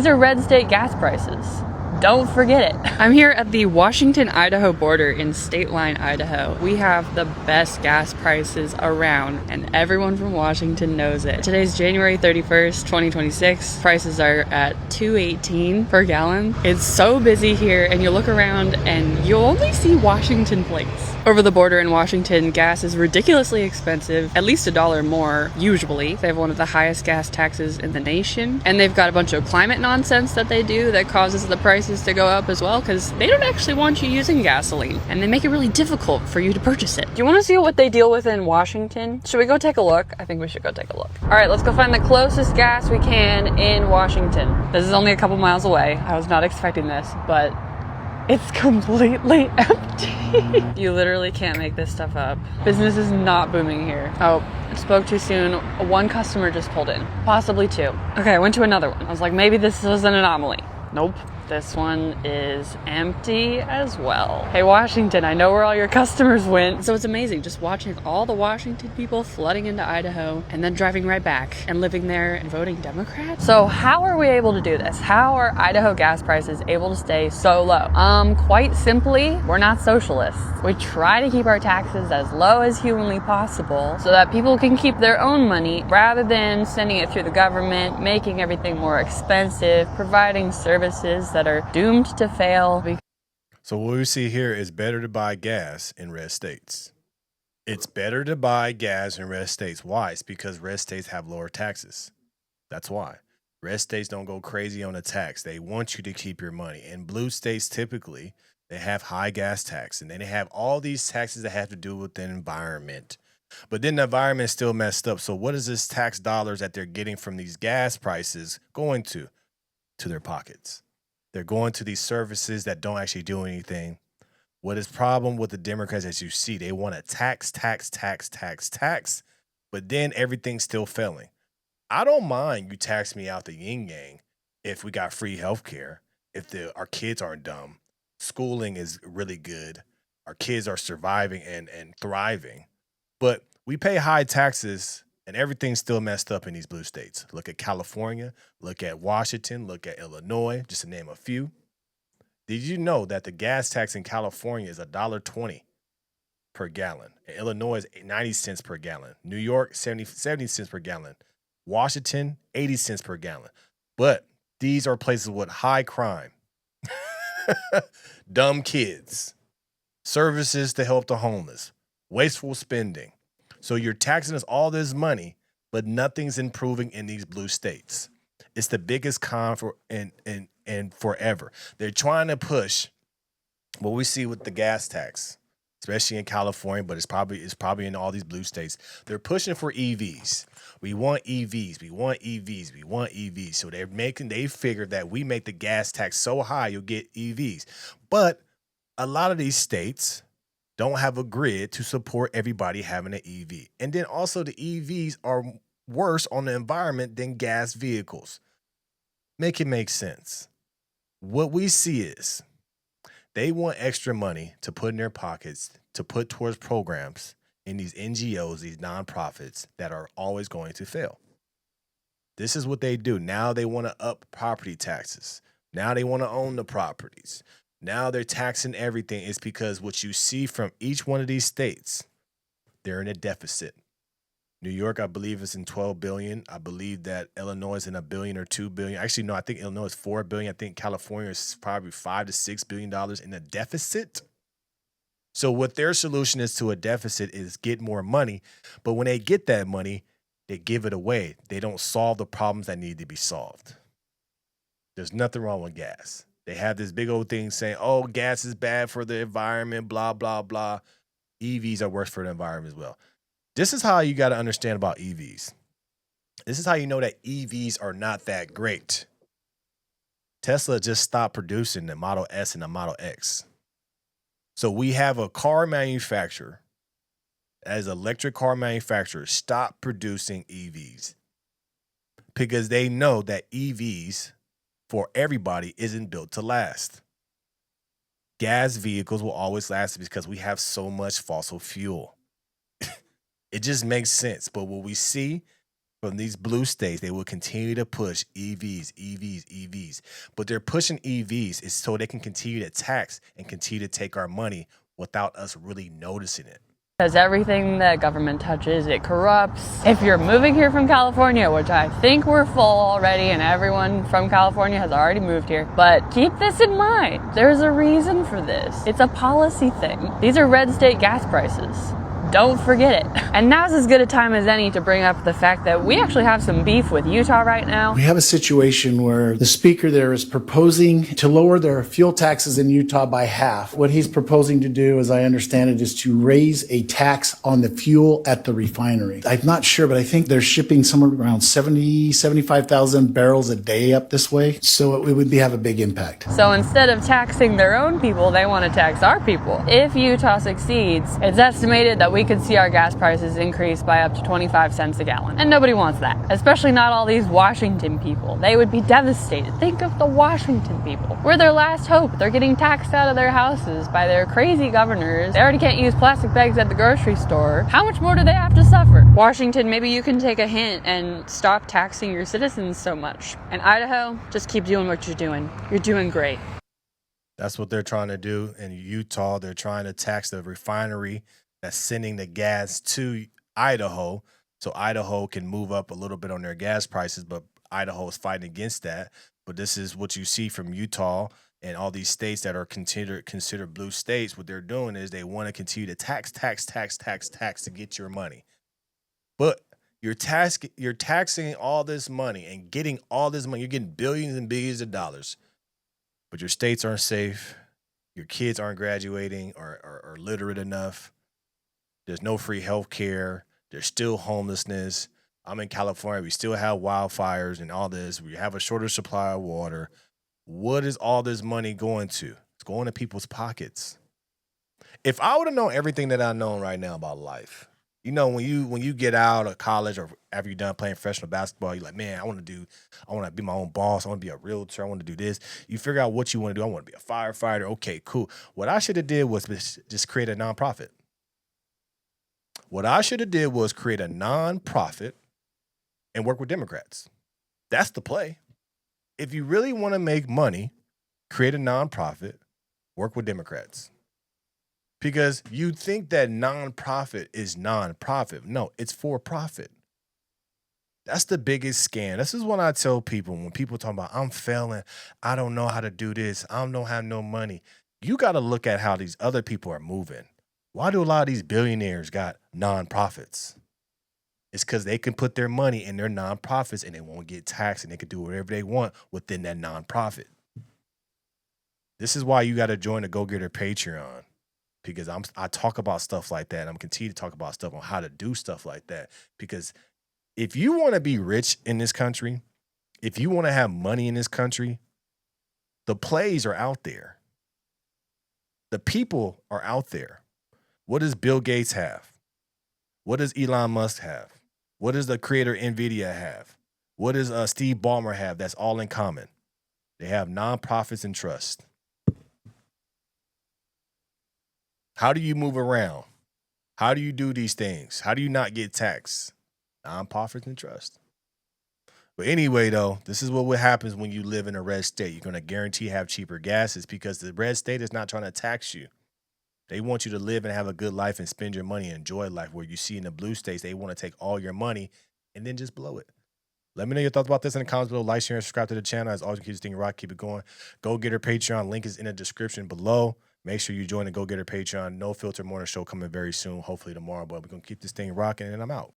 These are red state gas prices. Don't forget it. I'm here at the Washington-Idaho border in State Line, Idaho. We have the best gas prices around, and everyone from Washington knows it. Today's January 31st, 2026. Prices are at $2.18 per gallon. It's so busy here, and you look around and you'll only see Washington plates. Over the border in Washington, gas is ridiculously expensive, at least $1 more, usually. They have one of the highest gas taxes in the nation, and they've got a bunch of climate nonsense that they do that causes the prices to go up as well, because they don't actually want you using gasoline, and they make it really difficult for you to purchase it. Do you want to see what they deal with in Washington? Should we go take a look? I think we should go take a look. All right, let's go find the closest gas we can in Washington. This is only a couple miles away. I was not expecting this, but it's completely empty. You literally can't make this stuff up. Business is not booming here. Oh, I spoke too soon. One customer just pulled in, possibly two. Okay, I went to another one. I was like, maybe this was an anomaly. Nope. This one is empty as well. Hey, Washington, I know where all your customers went. So it's amazing just watching all the Washington people flooding into Idaho and then driving right back and living there and voting Democrat. So how are we able to do this? How are Idaho gas prices able to stay so low? Quite simply, we're not socialists. We try to keep our taxes as low as humanly possible so that people can keep their own money rather than sending it through the government, making everything more expensive, providing services that are doomed to fail. So what we see here is better to buy gas in red states. It's better to buy gas in red states. Why? It's because red states have lower taxes. That's why. Red states don't go crazy on the tax. They want you to keep your money. In blue states, typically, they have high gas tax, and then they have all these taxes that have to do with the environment. But then the environment is still messed up. So what is this tax dollars that they're getting from these gas prices going to? To their pockets. They're going to these services that don't actually do anything. What is problem with the Democrats, as you see, they want to tax, but then everything's still failing. I don't mind you tax me out the yin yang if we got free healthcare, if our kids aren't dumb, schooling is really good, our kids are surviving and thriving. But we pay high taxes and everything's still messed up in these blue states. Look at California, look at Washington, look at Illinois, just to name a few. Did you know that the gas tax in California is $1.20 per gallon? In Illinois is 90 cents per gallon. New York, 70 cents per gallon. Washington, 80 cents per gallon. But these are places with high crime, dumb kids, services to help the homeless, wasteful spending. So you're taxing us all this money, but nothing's improving in these blue states. It's the biggest con for and forever. They're trying to push what we see with the gas tax, especially in California, but it's probably in all these blue states. They're pushing for EVs. We want EVs. We want EVs. We want EVs. So they figure that we make the gas tax so high, you'll get EVs. But a lot of these states don't have a grid to support everybody having an EV. And then also the EVs are worse on the environment than gas vehicles. Make it make sense. What we see is they want extra money to put in their pockets to put towards programs in these NGOs, these nonprofits that are always going to fail. This is what they do. Now they want to up property taxes. Now they want to own the properties. Now they're taxing everything. It's because what you see from each one of these states, they're in a deficit. New York, I believe, is in $12 billion. I believe that Illinois is in $1 billion or $2 billion. Actually, no, I think Illinois is $4 billion. I think California is probably $5 to $6 billion in a deficit. So what their solution is to a deficit is get more money. But when they get that money, they give it away. They don't solve the problems that need to be solved. There's nothing wrong with gas. They have this big old thing saying, oh, gas is bad for the environment, blah, blah, blah. EVs are worse for the environment as well. This is how you got to understand about EVs. This is how you know that EVs are not that great. Tesla just stopped producing the Model S and the Model X. So we have a car manufacturer, as electric car manufacturers, stop producing EVs because they know that EVs for everybody isn't built to last. Gas vehicles will always last because we have so much fossil fuel. It just makes sense. But what we see from these blue states, they will continue to push EVs. But they're pushing EVs is so they can continue to tax and continue to take our money without us really noticing it. Because everything that government touches, it corrupts. If you're moving here from California, which I think we're full already and everyone from California has already moved here, but keep this in mind. There's a reason for this. It's a policy thing. These are red state gas prices. Don't forget it. And now's as good a time as any to bring up the fact that we actually have some beef with Utah right now. We have a situation where the speaker there is proposing to lower their fuel taxes in Utah by half. What he's proposing to do, as I understand it, is to raise a tax on the fuel at the refinery. I'm not sure, but I think they're shipping somewhere around 75,000 barrels a day up this way. So it would have a big impact. So instead of taxing their own people, they want to tax our people. If Utah succeeds, it's estimated that we could see our gas prices increase by up to 25 cents a gallon. And nobody wants that, especially not all these Washington people. They would be devastated. Think of the Washington people. We're their last hope. They're getting taxed out of their houses by their crazy governors. They already can't use plastic bags at the grocery store. How much more do they have to suffer? Washington, maybe you can take a hint and stop taxing your citizens so much. And Idaho, just keep doing what you're doing. You're doing great. That's what they're trying to do. In Utah, they're trying to tax the refinery that's sending the gas to Idaho, so Idaho can move up a little bit on their gas prices, but Idaho is fighting against that. But this is what you see from Utah and all these states that are considered blue states. What they're doing is they want to continue to tax to get your money. But you're taxing all this money and getting all this money. You're getting billions and billions of dollars, but your states aren't safe. Your kids aren't graduating or literate enough. There's no free health care. There's still homelessness. I'm in California. We still have wildfires and all this. We have a shorter supply of water. What is all this money going to? It's going to people's pockets. If I would have known everything that I know right now about life, you know, when you get out of college or after you're done playing professional basketball, you're like, man, I want to be my own boss. I want to be a realtor. I want to do this. You figure out what you want to do. I want to be a firefighter. Okay, cool. What I should have did was just create a nonprofit. What I should have did was create a nonprofit and work with Democrats. That's the play. If you really want to make money, create a nonprofit, work with Democrats. Because you think that nonprofit is nonprofit. No, it's for profit. That's the biggest scam. This is what I tell people when people talk about, I'm failing, I don't know how to do this, I don't have no money. You got to look at how these other people are moving. Why do a lot of these billionaires got nonprofits? It's because they can put their money in their nonprofits and they won't get taxed and they can do whatever they want within that nonprofit. This is why you got to join the Go Getter Patreon, because I talk about stuff like that. I'm continue to talk about stuff on how to do stuff like that. Because if you want to be rich in this country, if you want to have money in this country, the plays are out there. The people are out there. What does Bill Gates have? What does Elon Musk have? What does the creator NVIDIA have? What does Steve Ballmer have that's all in common? They have nonprofits and trust. How do you move around? How do you do these things? How do you not get taxed? Nonprofits and trust. But anyway, though, this is what happens when you live in a red state. You're going to guarantee have cheaper gases because the red state is not trying to tax you. They want you to live and have a good life and spend your money and enjoy life. Where you see in the blue states, they want to take all your money and then just blow it. Let me know your thoughts about this in the comments below. Like, share, and subscribe to the channel. As always, keep this thing rock, keep it going. Go Getter Patreon. Link is in the description below. Make sure you join the Go Getter Patreon. No Filter Morning Show coming very soon, hopefully tomorrow. But we're going to keep this thing rocking, and I'm out.